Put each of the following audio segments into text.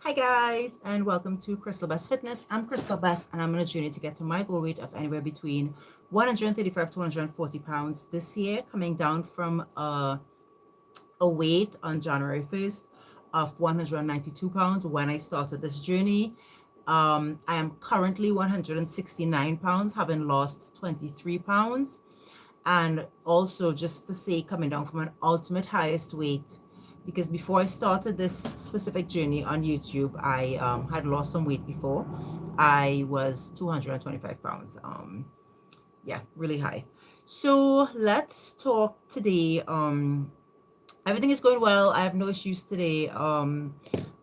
Hi guys, and welcome to Crystal Best Fitness. I'm Crystal Best, and I'm on a journey to get to my goal weight of anywhere between 135 to 140 pounds this year, coming down from a weight on January 1st of 192 pounds when I started this journey. I am currently 169 pounds, having lost 23 pounds. And also, just to say, coming down from an ultimate highest weight, because before I started this specific journey on YouTube, I had lost some weight before. I was 225 pounds. Yeah, really high. So let's talk today. Everything is going well. I have no issues today.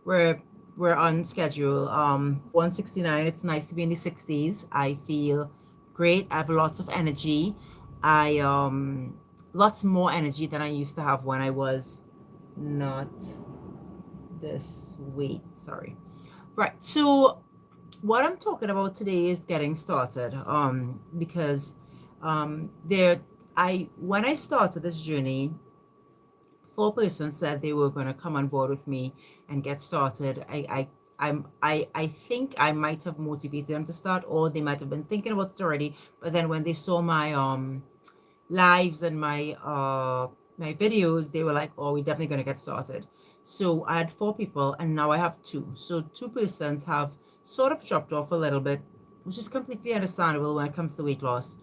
We're we're on schedule. 169. It's nice to be in the 60s. I feel great. I have lots of energy. I lots more energy than I used to have when I was not this weight. Sorry. Right. So what I'm talking about today is getting started. Because there I when I started this journey, four persons said they were going to come on board with me and get started. I think I might have motivated them to start, or they might have been thinking about it already. But then when they saw my lives and my videos, they were like, "Oh, we're definitely going to get started." So I had four people, and now I have two. So two persons have sort of dropped off a little bit, which is completely understandable when it comes to weight loss.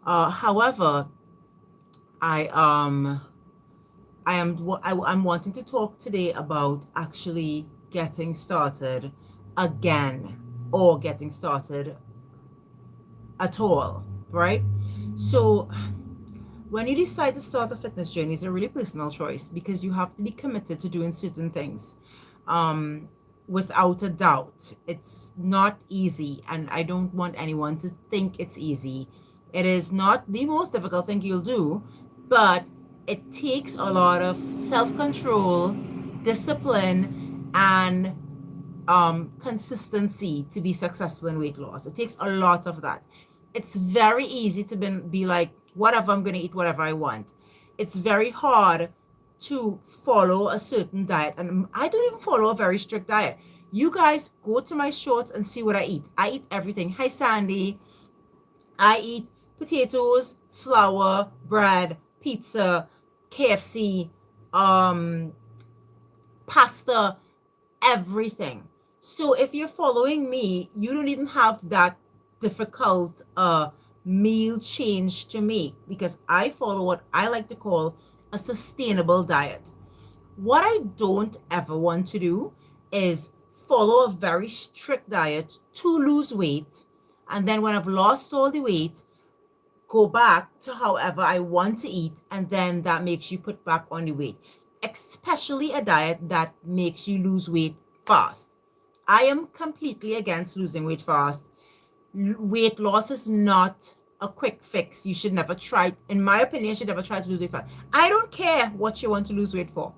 However, I I'm wanting to talk today about actually getting started again, or getting started at all, right? So when you decide to start a fitness journey, it's a really personal choice because you have to be committed to doing certain things. Um, Without a doubt, it's not easy, and I don't want anyone to think it's easy. It is not the most difficult thing you'll do, but it takes a lot of self-control, discipline, and consistency to be successful in weight loss. It takes a lot of that. It's very easy to be like, whatever, I'm going to eat whatever I want. It's very hard to follow a certain diet. And I don't even follow a very strict diet. You guys go to my shorts and see what I eat. I eat everything. Hi, Sandy. I eat potatoes, flour, bread, pizza, KFC, um, pasta, everything. So if you're following me, you don't even have that difficult meal change to make, because I follow what I like to call a sustainable diet. What I don't ever want to do is follow a very strict diet to lose weight, and then when I've lost all the weight, go back to however I want to eat, and then that makes you put back on the weight, especially a diet that makes you lose weight fast. I am completely against losing weight fast. Weight loss is not a quick fix. You should never try, in my opinion, you should never try to lose weight fast. I don't care what you want to lose weight for.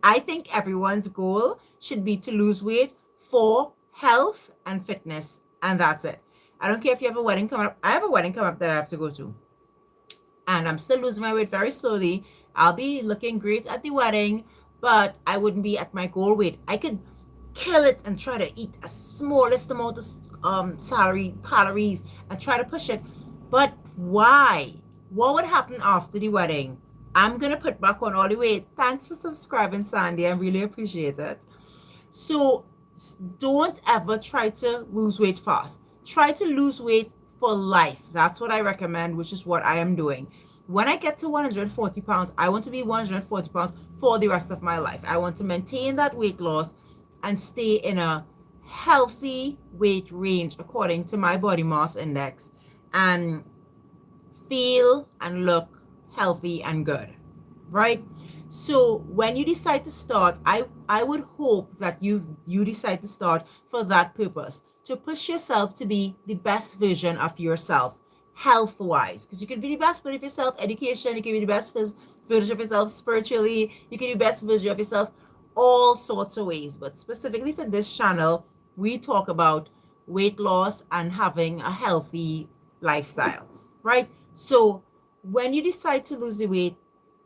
I think everyone's goal should be to lose weight for health and fitness, and that's it. I don't care if you have a wedding coming up. I have a wedding coming up that I have to go to, and I'm still losing my weight very slowly. I'll be looking great at the wedding, but I wouldn't be at my goal weight. I could kill it and try to eat a smallest amount of calories and try to push it. But why? What would happen after the wedding? I'm gonna put back on all the weight. Thanks for subscribing, Sandy. I really appreciate it. So don't ever try to lose weight fast. Try to lose weight for life. That's what I recommend, which is what I am doing. When I get to 140 pounds, I want to be 140 pounds for the rest of my life. I want to maintain that weight loss and stay in a healthy weight range according to my body mass index, and feel and look healthy and good, right? So when you decide to start, I would hope that you decide to start for that purpose, to push yourself to be the best version of yourself, health wise, because you can be the best version of yourself. Education, you can be the best version of yourself spiritually, you can be the best version of yourself all sorts of ways. But specifically for this channel, we talk about weight loss and having a healthy lifestyle, right? So when you decide to lose the weight,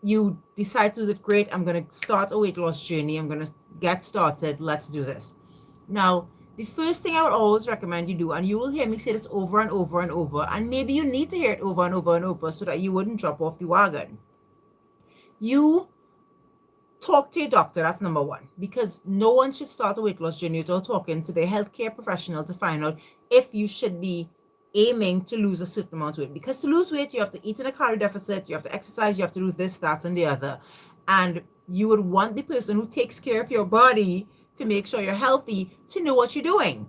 you decide to lose it, great. I'm going to start a weight loss journey. I'm going to get started. Let's do this. Now, the first thing I would always recommend you do, and you will hear me say this over and over and over, and maybe you need to hear it over and over and over so that you wouldn't drop off the wagon. You talk to your doctor. That's number one, because no one should start a weight loss journey without talking to their healthcare professional to find out if you should be aiming to lose a certain amount of weight. Because to lose weight, you have to eat in a calorie deficit, you have to exercise, you have to do this, that, and the other. And you would want the person who takes care of your body to make sure you're healthy to know what you're doing.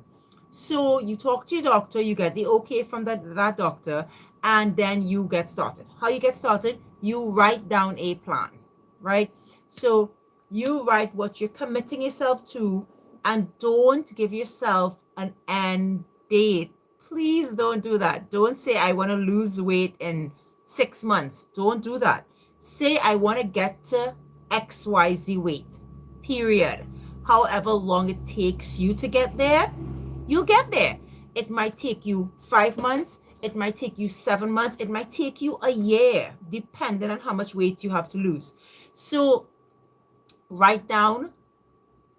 So you talk to your doctor, you get the okay from that doctor, and then you get started. How you get started? You write down a plan, right? So you write what you're committing yourself to, and don't give yourself an end date. Please don't do that. Don't say, I want to lose weight in 6 months. Don't do that. Say, I want to get to XYZ weight, period. However long it takes you to get there, you'll get there. It might take you 5 months. It might take you 7 months. It might take you a year, depending on how much weight you have to lose. So write down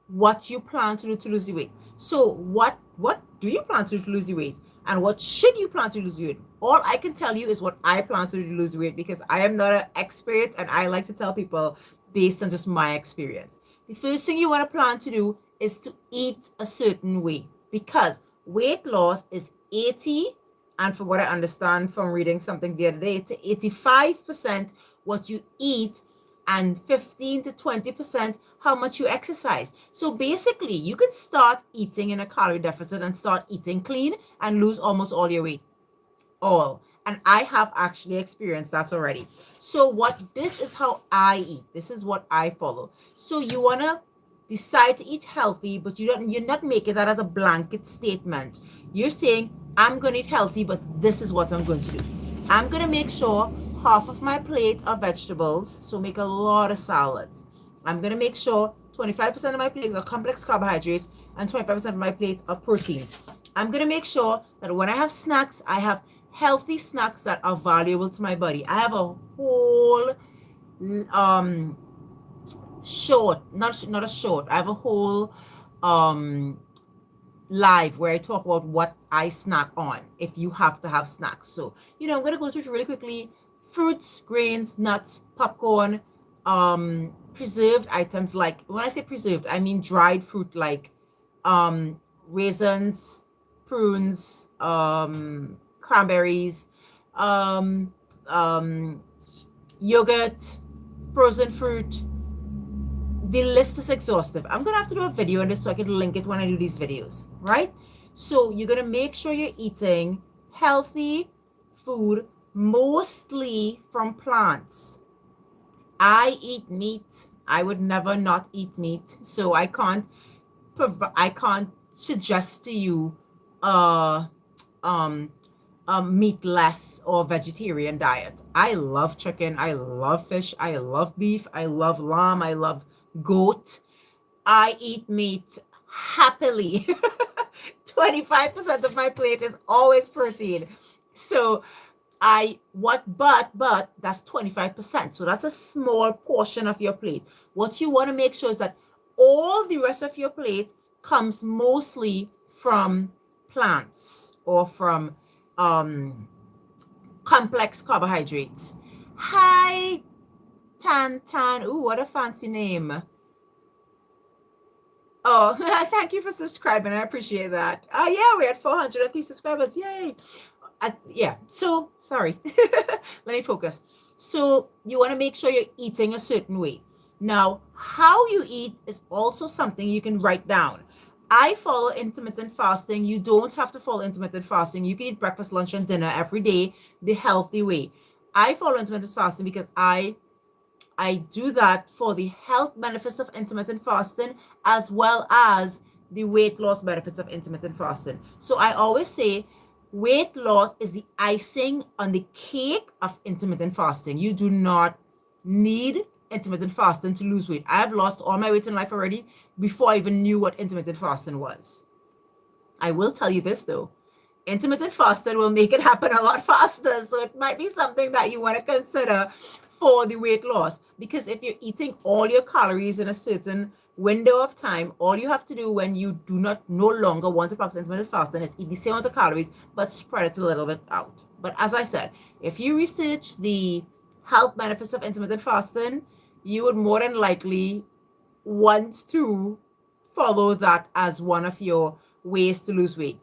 what you plan to do to lose the weight. So what do you plan to do to lose the weight? And what should you plan to lose weight? All I can tell you is what I plan to do to lose weight, because I am not an expert, and I like to tell people based on just my experience. The first thing you want to plan to do is to eat a certain way, because weight loss is 80, and from what I understand from reading something the other day, to 85% what you eat, and 15 to 20% how much you exercise. So basically, you can start eating in a calorie deficit and start eating clean and lose almost all your weight. All. And I have actually experienced that already. So this is how I eat. This is what I follow. So you want to decide to eat healthy, but you're not making that as a blanket statement. You're saying, I'm going to eat healthy, but this is what I'm going to do. I'm going to make sure half of my plate are vegetables, so make a lot of salads. I'm going to make sure 25% of my plates are complex carbohydrates and 25% of my plates are proteins. I'm going to make sure that when I have snacks, I have healthy snacks that are valuable to my body. I have a whole I have a whole live where I talk about what I snack on if you have to have snacks. So, I'm going to go through it really quickly. Fruits, grains, nuts, popcorn, preserved items. Like, when I say preserved, I mean dried fruit, like raisins, prunes, cranberries, yogurt, frozen fruit. The list is exhaustive. I'm gonna have to do a video on this so I can link it when I do these videos, right? So you're gonna make sure you're eating healthy food, mostly from plants. I eat meat. I would never not eat meat, so I can't suggest to you meatless or vegetarian diet. I love chicken, I love fish, I love beef, I love lamb, I love goat. I eat meat happily. 25% of my plate is always protein. So but that's 25%. So that's a small portion of your plate. What you want to make sure is that all the rest of your plate comes mostly from plants or from complex carbohydrates. Hi, Tan. Ooh, what a fancy name. Oh, thank you for subscribing. I appreciate that. Oh, yeah, we're at 403 subscribers. Yay. Yeah, so sorry. Let me focus. So you want to make sure you're eating a certain way. Now, how you eat is also something you can write down. I follow intermittent fasting. You don't have to follow intermittent fasting. You can eat breakfast, lunch, and dinner every day the healthy way. I follow intermittent fasting because I do that for the health benefits of intermittent fasting as well as the weight loss benefits of intermittent fasting. So I always say weight loss is the icing on the cake of intermittent fasting. You do not need intermittent fasting to lose weight. I've lost all my weight in life already before I even knew what intermittent fasting was. I will tell you this though, intermittent fasting will make it happen a lot faster. So it might be something that you want to consider for the weight loss, because if you're eating all your calories in a certain window of time. All you have to do when you do not no longer want to practice intermittent fasting is eat the same amount of calories, but spread it a little bit out. But as I said, if you research the health benefits of intermittent fasting, you would more than likely want to follow that as one of your ways to lose weight.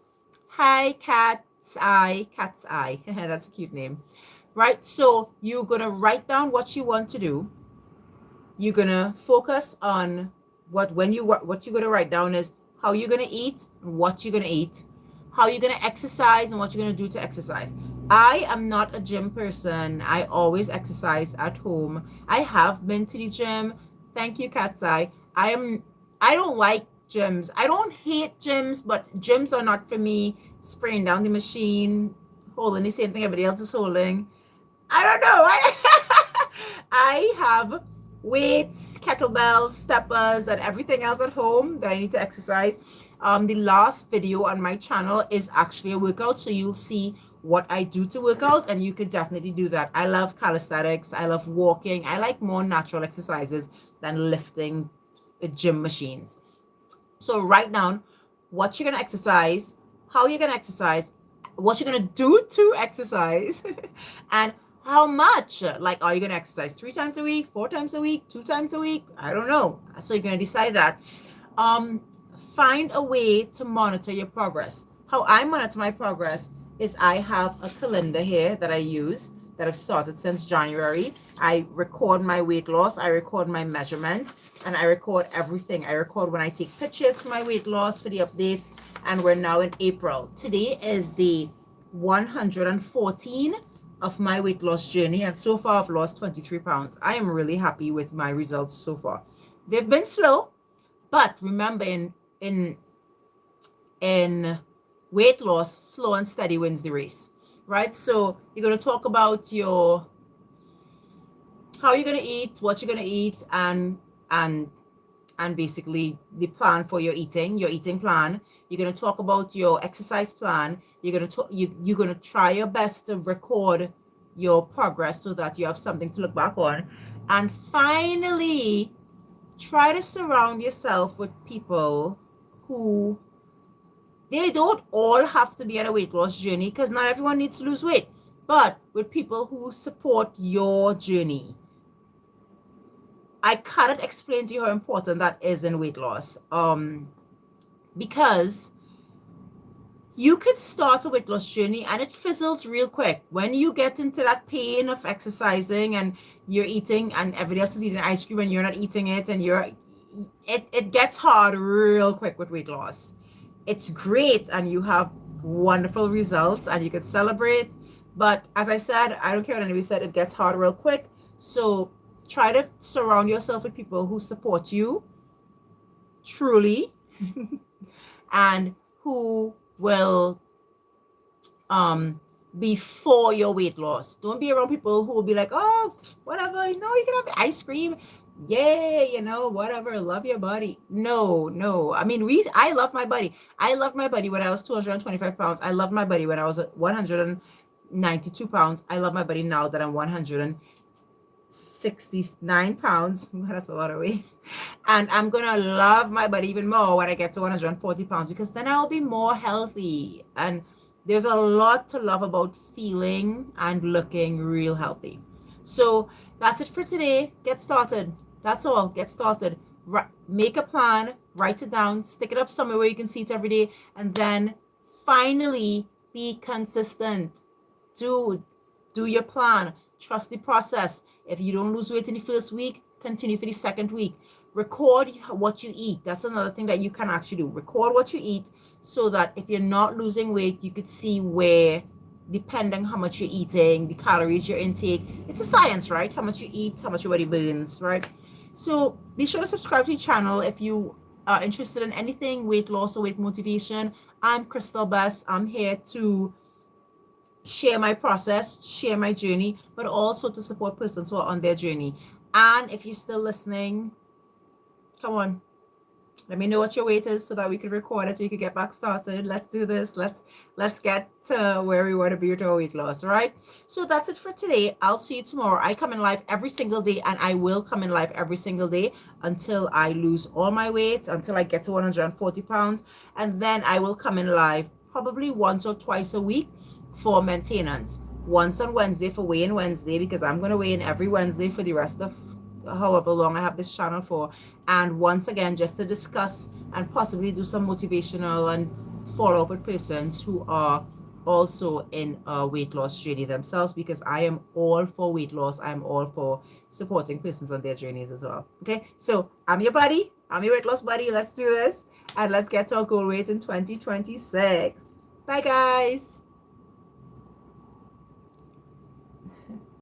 Hi, Cat's Eye. Cat's Eye. That's a cute name. Right? So you're going to write down what you want to do. You're going to focus on what you're going to write down is how you're going to eat, what you're going to eat, how you're going to exercise, and what you're going to do to exercise. I am not a gym person. I always exercise at home. I have been to the gym. Thank you, Cat's Eye. I don't like gyms. I don't hate gyms, but gyms are not for me. Spraying down the machine, holding the same thing everybody else is holding. I don't know. I have weights, kettlebells, steppers, and everything else at home that I need to exercise. The last video on my channel is actually a workout, so you'll see what I do to work out, and you could definitely do that. I love calisthenics. I love walking. I like more natural exercises than lifting gym machines. So write down what you're going to exercise, how you're going to exercise, what you're going to do to exercise, and how much. Like, are you going to exercise 3 times a week, 4 times a week, 2 times a week? I don't know. So you're going to decide that. Find a way to monitor your progress. How I monitor my progress is I have a calendar here that I use that I've started since January. I record my weight loss, I record my measurements, and I record everything. I record when I take pictures for my weight loss, for the updates, and we're now in April. Today is the 114 of my weight loss journey, and so far I've lost 23 pounds. I am really happy with my results so far. They've been slow, but remember, in weight loss, slow and steady wins the race, right? So you're going to talk about how you're going to eat, what you're going to eat, and basically the plan for your eating plan. You're going to talk about your exercise plan. You're going to try your best to record your progress so that you have something to look back on. And finally, try to surround yourself with people who, they don't all have to be on a weight loss journey, because not everyone needs to lose weight, but with people who support your journey. I cannot explain to you how important that is in weight loss, because you could start a weight loss journey and it fizzles real quick. When you get into that pain of exercising and you're eating and everybody else is eating ice cream and you're not eating it, and it gets hard real quick with weight loss. It's great and you have wonderful results and you could celebrate, but as I said, I don't care what anybody said, it gets hard real quick. So try to surround yourself with people who support you truly and who will be for your weight loss. Don't be around people who will be like, oh, whatever, you can have the ice cream, yay, whatever, love your body. No. I mean, I love my body. I loved my body when I was 225 pounds. I loved my body when I was 192 pounds. I love my body now that I'm 169 pounds. That's a lot of weight. And I'm gonna love my body even more when I get to 140 pounds, because then I'll be more healthy. And there's a lot to love about feeling and looking real healthy. So that's it for today. Get started. That's all. Get started. Make a plan, write it down, stick it up somewhere where you can see it every day, and then finally be consistent. Do your plan. Trust the process. If you don't lose weight in the first week, continue for the second week. Record what you eat. That's another thing that you can actually do. Record what you eat so that if you're not losing weight, you could see where, depending how much you're eating, the calories, your intake. It's a science, right? How much you eat, how much your body burns, right? So be sure to subscribe to the channel if you are interested in anything weight loss or weight motivation. I'm Crystal Best. I'm here to share my process, share my journey, but also to support persons who are on their journey. And if you're still listening, come on, Let me know what your weight is so that we can record it so you can get back started. Let's do this. Let's get to where we want to be with our weight loss. All right. So that's it for today. I'll see you tomorrow. I come in live every single day, and I will come in live every single day until I lose all my weight, until I get to 140 pounds. And then I will come in live probably once or twice a week for maintenance. Once on Wednesday for weigh in Wednesday, because I'm going to weigh in every Wednesday for the rest of however long I have this channel for. And once again, just to discuss and possibly do some motivational and follow up with persons who are also in a weight loss journey themselves, because I am all for weight loss. I'm all for supporting persons on their journeys as well. Okay, so I'm your buddy. I'm your weight loss buddy. Let's do this and let's get to our goal weight in 2026. Bye, guys.